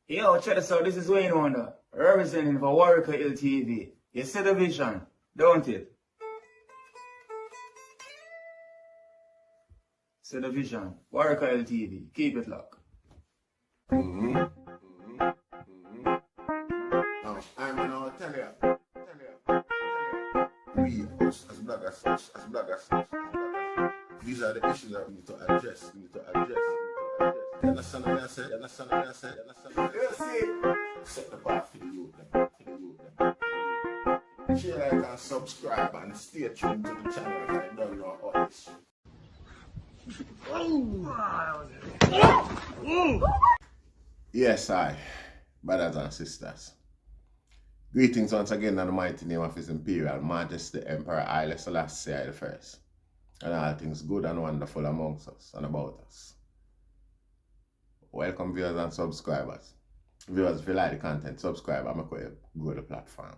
Yo, check this out. This is Wayne Wonder, representing for Warrior LTV. You see the vision, don't it? See the vision. Warrior LTV. Keep it locked. I'm gonna tell you. We as bloggers, these are the issues that we need to address. You understand what I said? Set the bar for the youth. Share, like, and subscribe, and stay tuned to the channel. I don't know all this shit. Yes, brothers and sisters. Greetings once again in the mighty name of His Imperial Majesty Emperor Haile Selassie I and all things good and wonderful amongst us and about us. Welcome viewers and subscribers. Viewers, if you like the content, subscribe and make way go to the platform.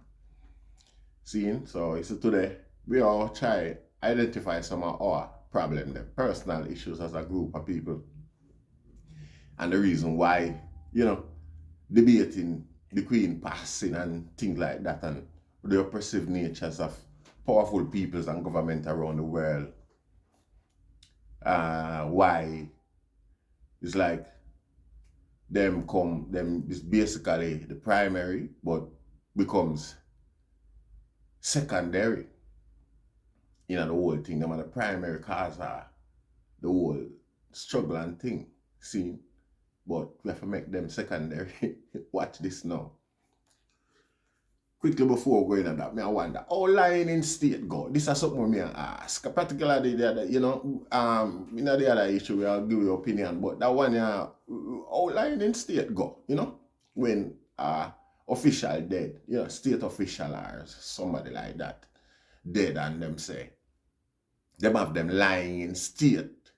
Seeing, so today we all try identify some of our problems, the personal issues as a group of people, and the reason why, debating the Queen passing and things like that, and the oppressive natures of powerful peoples and government around the world. Why it's like them is basically the primary, but becomes secondary. The whole thing. Them are the primary cause of the whole struggle and thing. See? But we have to make them secondary. Watch this now. Quickly before going on that, I wonder, how lying in state go? This is something me ask. Particularly the other, the other issue where I'll give you opinion, but that one, how lying in state go, when official dead, state official or somebody like that, dead, and them say, them have them lying in state.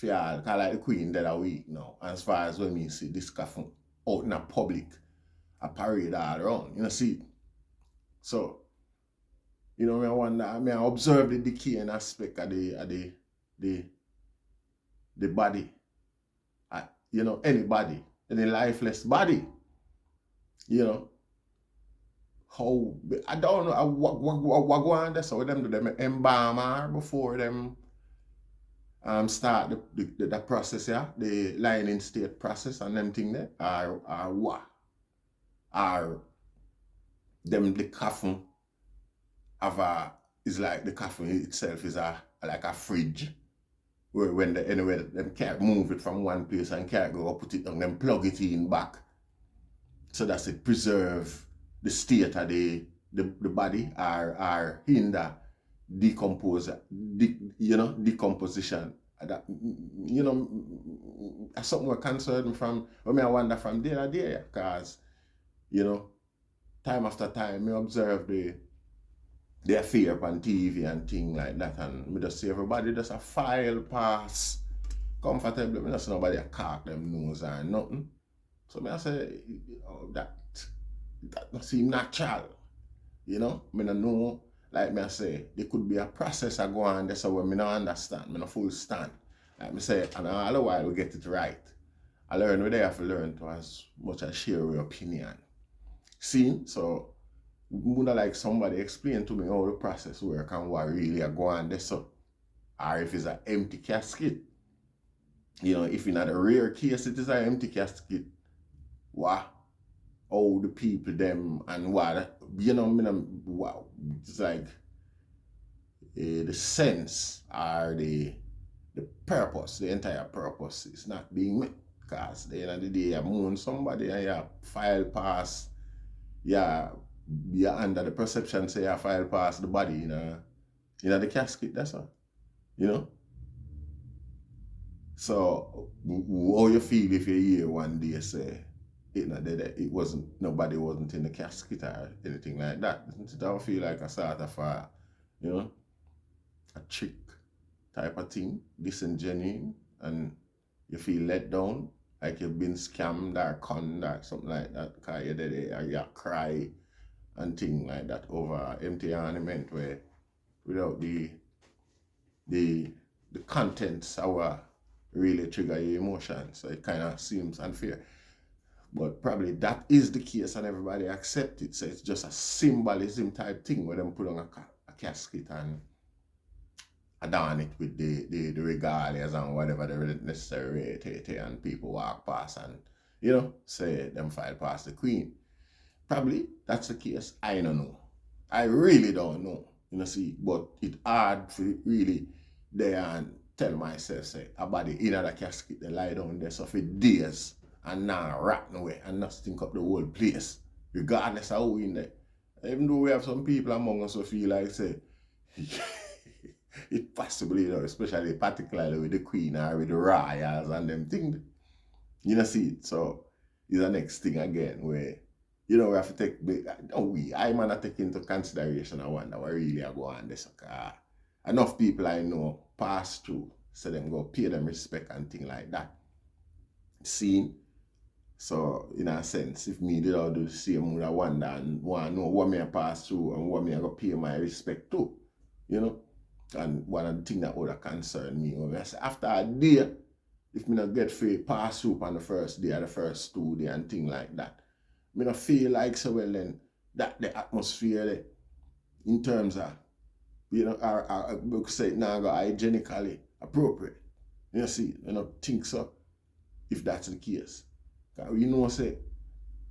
Cause like the Queen dead a week now, as far as when we see this coffin out in a public, a parade all around, see. So, I wonder, I observe the decaying aspect of the body. Anybody, any lifeless body. How, I don't know what go on there, so them do them embalm her before them start the process, the lying in state process and them thing there, or what? Or them the coffin is like the coffin itself is like a fridge, where when them can't move it from one place and can't go put it down, then plug it in back, so that it preserve the state of the body, or hinder decomposition. That, that's something we're concerned from. I wonder from day to day, because time after time I observe the affair on TV and things like that, and we just see everybody just a file pass comfortably. We don't see nobody a cock them nose or nothing. So I say, that don't seem natural. I don't know. Like I say, there could be a process that go on there, so when I don't understand, I don't full stand. Like I say, and all the while we get it right. I learn what they have to learn to as much as share your opinion. See? So, would like somebody explain to me how the process work and what really go on there, so. Or if it's an empty casket. If in a rare case it is an empty casket, what? All the people them and what, wow, it's like the sense or the purpose, the entire purpose is not being met. Because at the end of the day, you mourn somebody and you file pass, you're under the perception, say you file pass the body in the casket, that's all. So how you feel if you hear one day say, nobody wasn't in the casket or anything like that? Doesn't it all feel like a sort of a trick type of thing, disingenuous, and you feel let down, like you've been scammed or conned or something like that, because you're there or you cry and things like that over empty ornament where without the contents our really trigger your emotions, so it kind of seems unfair. But probably that is the case and everybody accept it. So it's just a symbolism type thing where them put on a casket and adorn it with the regalias and whatever the necessary and people walk past and, say them file past the Queen. Probably that's the case. I don't know. I really don't know. But it's hard for really there and tell myself, say, a body in the casket, they lie down there so for days and now rotten away and not stink up the whole place, regardless of who in there. Even though we have some people among us who feel like, say, it possibly, especially particularly with the Queen or with the royals and them things. So it's the next thing again where, we have to take, I might not take into consideration, I wonder what really I go on this. Enough people I know pass through, so them go pay them respect and things like that. Seen? So, in a sense, if me did all do the same, would I wonder and want to know what me I pass through and what me I go pay my respect to, And one of the things that would have concerned me, I say, after a day, if me not get free pass through on the first day or the first 2 days and things like that, me not feel like so well then that the atmosphere there, in terms of, I would say now go hygienically appropriate. I don't think so, if that's the case. Say,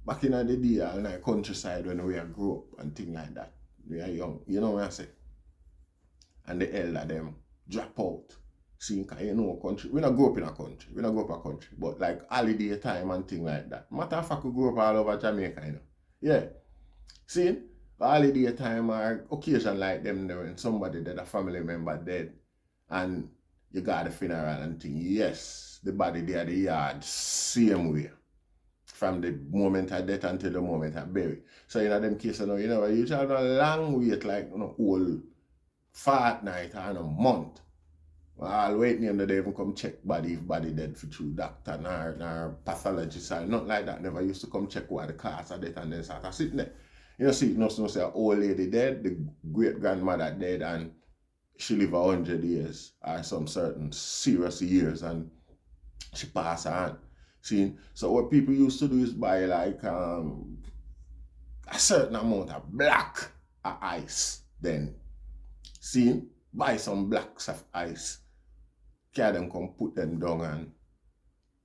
back in the day, in the countryside when we grew up and things like that, we are young, what I say? And the elder them drop out. See, country. We not grow up in a country. But like holiday time and thing like that. Matter of fact, we grew up all over Jamaica, Yeah. See, holiday time or occasion like them when somebody dead, a family member dead, and you got the funeral and thing. Yes, the body there, the yard, same way. From the moment of death until the moment of bury. So in them cases, you have a long wait, like whole fortnight or a month. I'll wait until they even come check body if body dead for true doctor nor pathologist or nothing like that. Never used to come check what the cause of death and then start sitting there. Say an old lady dead, the great grandmother dead and she live 100 years or some certain serious years and she pass on. See, so what people used to do is buy like a certain amount of black ice then. See, buy some blocks of ice. Carry them come put them down and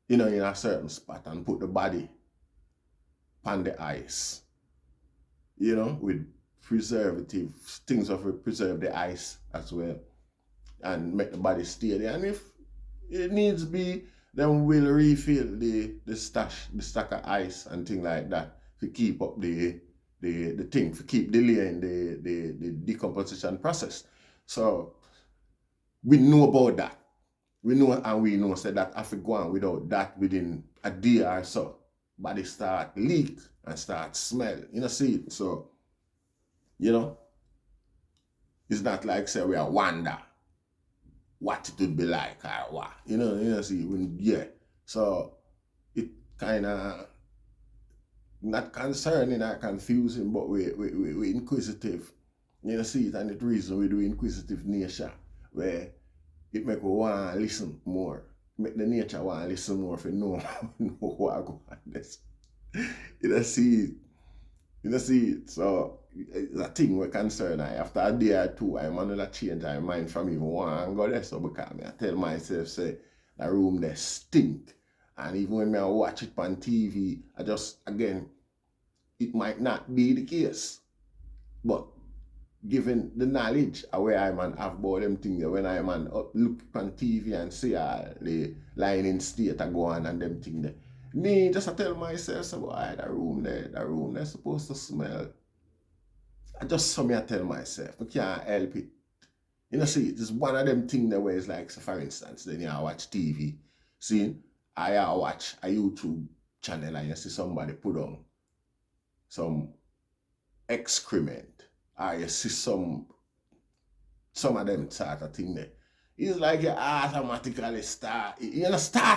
in a certain spot and put the body on the ice. With preservatives, things of preserve the ice as well. And make the body stay there. And if it needs be, then we'll refill the stack of ice and things like that to keep up the thing, to keep delaying the decomposition process. So we know about that. We know that if we go on without that within a day or so, body start leak and start smell. See, so, it's not like say we are wonder what it would be like or what. See, So it kind of not concerning or confusing, but we're inquisitive. See it, and the reason we do inquisitive nature, where it make we want to listen more. Make the nature want to listen more if you know what I go on this. See it. So it's a thing we're concerned. After a day or two, I'm another change my mind from even want to go there. So because I tell myself, say, the room there stink. And even when I watch it on TV, again, it might not be the case. But given the knowledge of where I'm and have about them things, when I'm and look on TV and see the line in state I go on and them things there. Me just I tell myself, so boy, the room there supposed to smell. I just saw me I tell myself, I can't help it. See, it's one of them things that where it's like, so for instance, then you watch TV. See, I watch a YouTube channel and you see somebody put on some excrement. Or you see some of them sort of thing there. It's like you automatically start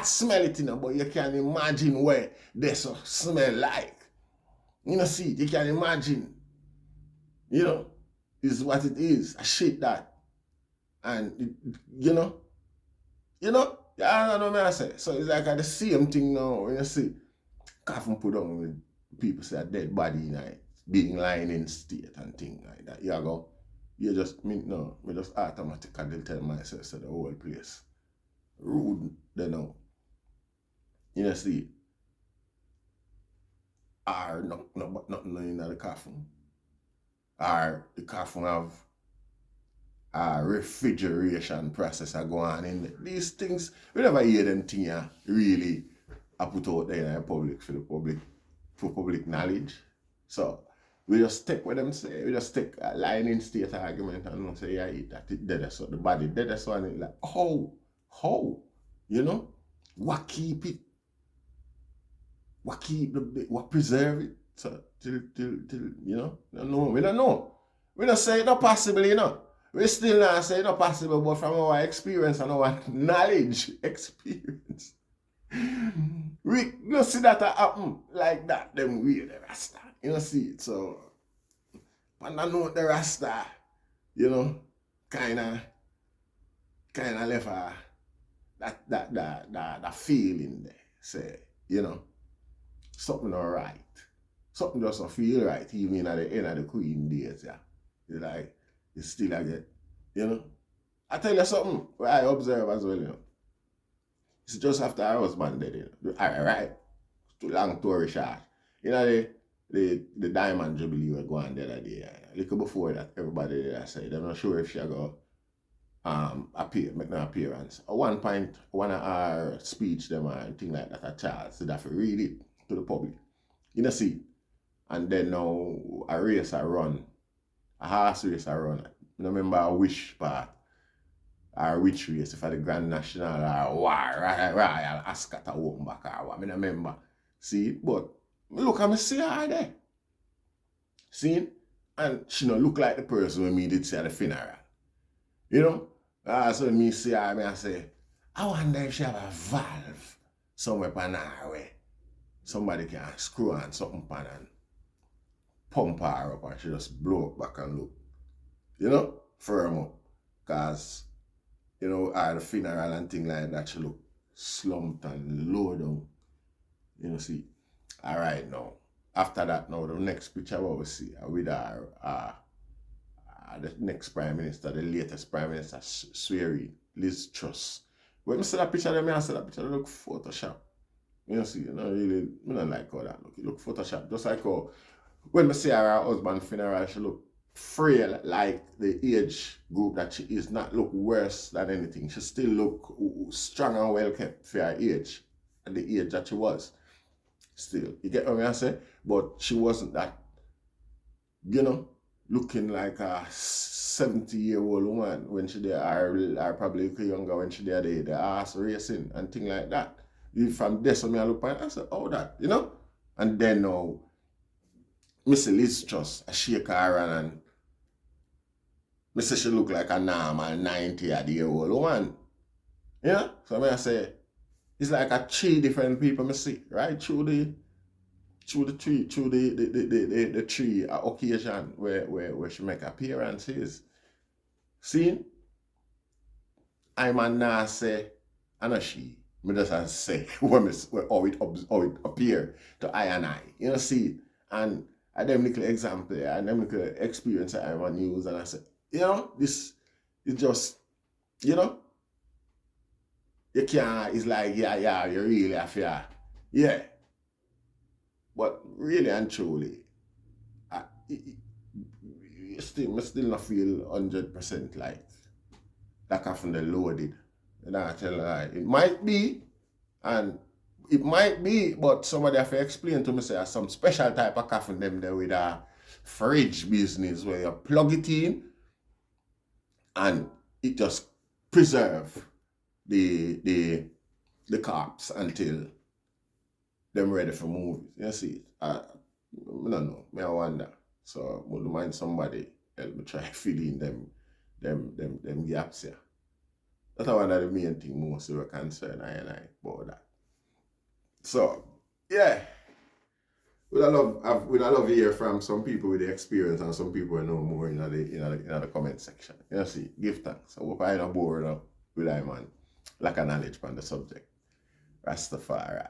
smelling it, but you can imagine where this smell like. See, you can imagine. Is what it is. A shit that. And, I don't know what I say. So it's like the same thing now, see. coffin put on with people say a dead body in it, being lying in state and things like that. You just, me just automatically tell myself so the whole place rude, you know. You see, or nothing in the coffin. Or the coffin have a refrigeration process go on in there. These things, we never hear them things really are put out there in the public for public knowledge. So we just take what them say, we just take a line in state argument and say, yeah, that it dead, so the body dead, so and it like, how, you know, what keep it, what preserve it, so till you know, we don't know. We don't say it's not possible, you know. We still not say it's not possible, but from our experience and our knowledge, experience, we you see that happen like that, them way the Rasta. You know, see it. So, and I know the Rasta, you know, kinda left that feeling there. Say, you know, something alright. Something doesn't feel right, even at the end of the Queen days, yeah. You're like, it's still again, you know. I tell you something, what I observe as well, you know. It's just after her husband dead, you know. Alright, too long story short. You know, the Diamond Jubilee were going the other day. A little before that, everybody there said, I'm not sure if she go make an appearance. At one point, one of our speech, them and thing like that, a Charles did have to read it to the public. You know, see. And then now a race I run. A horse race I run. I remember a wish part. Or which race, if I the Grand National or Royal Ascot or open back or what. I remember. See, but look at me see her there. See? And she don't look like the person when me did see at the funeral. You know? So me see her, I say, I wonder if she have a valve somewhere pan her way. Somebody can screw on something pan and pump her up and she just blow up back and look. You know? Firm up. Cause, you know, at the funeral and thing like that, she look slumped and low down. You know, see. Alright now. After that now, the next picture what we see with our the next Prime Minister, the latest Prime Minister, swearing, Liz Truss. When I see that picture, I say that picture look Photoshop. You know, see, you know, really, I don't like how that look. It look Photoshop. Just like how, when I see her husband funeral, she look frail, like the age group that she is, not look worse than anything. She still look strong and well kept for her age, at the age that she was. Still, you get what I say? But she wasn't that, you know, looking like a 70-year-old woman when she there, or probably younger when she there, the ass racing and thing like that. From this, I look at it, I said, oh, that, you know? And then now, Miss Liz Truss, I shake her and I say she look like a normal 90-year-old woman. You know? So I say, it's like a three different people I see, right? Through the tree occasion where she make appearances. See? I'm a now say, I know she. Me just say how it appear to I and I. You know, see? And I them little example, and them little experience I am on news, and I say, you know, this is just, you know, you can't, it's like, yeah, you really have to, yeah. But really and truly, I still not feel 100% like that Coffin they loaded. And I tell you, it might be, but somebody have to explain to me, say, some special type of Coffin them there with a fridge business where you plug it in and it just preserve the corpse until them ready for movies. You see, I don't know. I wonder. So I would mind somebody help me try fill in them gaps here. That's one of the main thing most we're concerned I about that. So yeah. We'd love to hear from some people with the experience and some people who know more in the comment section. You know, see, give thanks. I hope I don't bore up with that man. Lack of knowledge on the subject. Rastafari.